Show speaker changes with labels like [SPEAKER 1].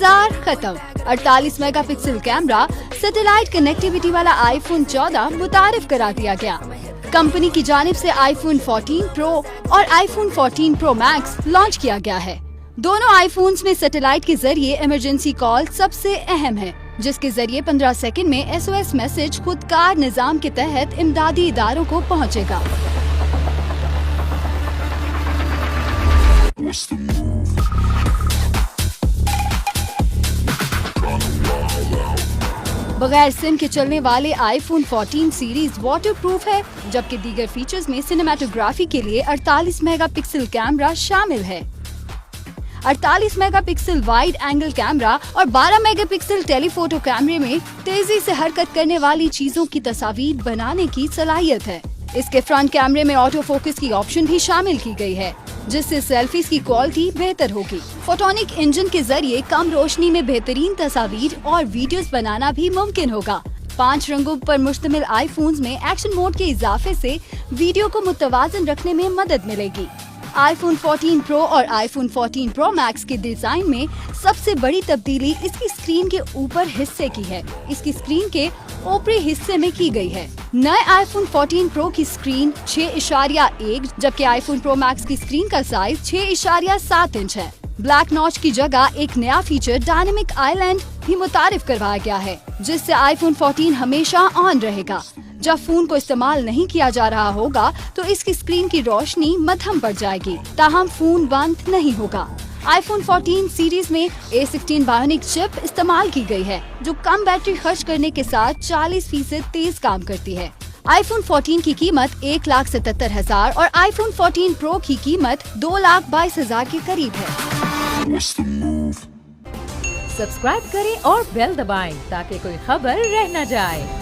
[SPEAKER 1] इंतजार खत्म। 48 megapixel camera, satellite connectivity वाला आईफोन 14 मुतारिफ करा दिया गया। कंपनी की जानिब से आईफोन 14 प्रो और आईफोन 14 प्रो मैक्स लॉन्च किया गया है। दोनों आईफोन्स में सैटेलाइट के जरिए इमरजेंसी कॉल सबसे अहम है, जिसके जरिए 15 सेकंड में SOS मैसेज खुदकार निजाम के तहत इमदादी इदारों को पहुंचेगा। बगैर सिम के चलने वाले आईफोन 14 सीरीज वाटरप्रूफ है, जबकि दीगर फीचर्स में सिनेमेटोग्राफी के लिए 48 मेगापिक्सल कैमरा शामिल है। 48 मेगापिक्सल वाइड एंगल कैमरा और 12 मेगापिक्सल टेलीफोटो कैमरे में तेजी से हरकत करने वाली चीजों की तस्वीर बनाने की सलाहियत है। इसके फ्रंट कैमरे में ऑटो फोकस की ऑप्शन भी शामिल की गई है, जिससे सेल्फीज की क्वालिटी बेहतर होगी। फोटोनिक इंजन के जरिए कम रोशनी में बेहतरीन तस्वीर और वीडियोस बनाना भी मुमकिन होगा। 5 रंगों पर मुश्तमिल आईफोन्स में एक्शन मोड के इजाफे से वीडियो को मुतवाजन रखने में मदद मिलेगी। आईफोन 14 प्रो और आईफोन 14 प्रो मैक्स के डिजाइन में सबसे बड़ी तब्दीली इसकी स्क्रीन के ऊपर हिस्से की है। इसकी स्क्रीन के ऊपरी हिस्से में की गई है। नए आईफोन 14 प्रो की स्क्रीन 6.1, जबकि आईफोन प्रो मैक्स की स्क्रीन का साइज 6.7 इंच है। ब्लैक नॉच की जगह एक नया फीचर डायनेमिक आइलैंड भी मुतारिफ करवाया गया है, जिससे आईफोन 14 हमेशा ऑन रहेगा। जब फोन को इस्तेमाल नहीं किया जा रहा होगा तो इसकी स्क्रीन की रोशनी मध्यम पड़ जाएगी, ताहम फोन बंद नहीं होगा। आईफोन 14 सीरीज में A16 बायोनिक चिप इस्तेमाल की गई है, जो कम बैटरी खर्च करने के साथ 40% तेज काम करती है। आईफोन 14 की कीमत 1,77,000 और आईफोन 14 प्रो की कीमत 2,22,000 के करीब है।
[SPEAKER 2] सब्सक्राइब करें और बेल दबाएं ताकि कोई खबर रह न जाए।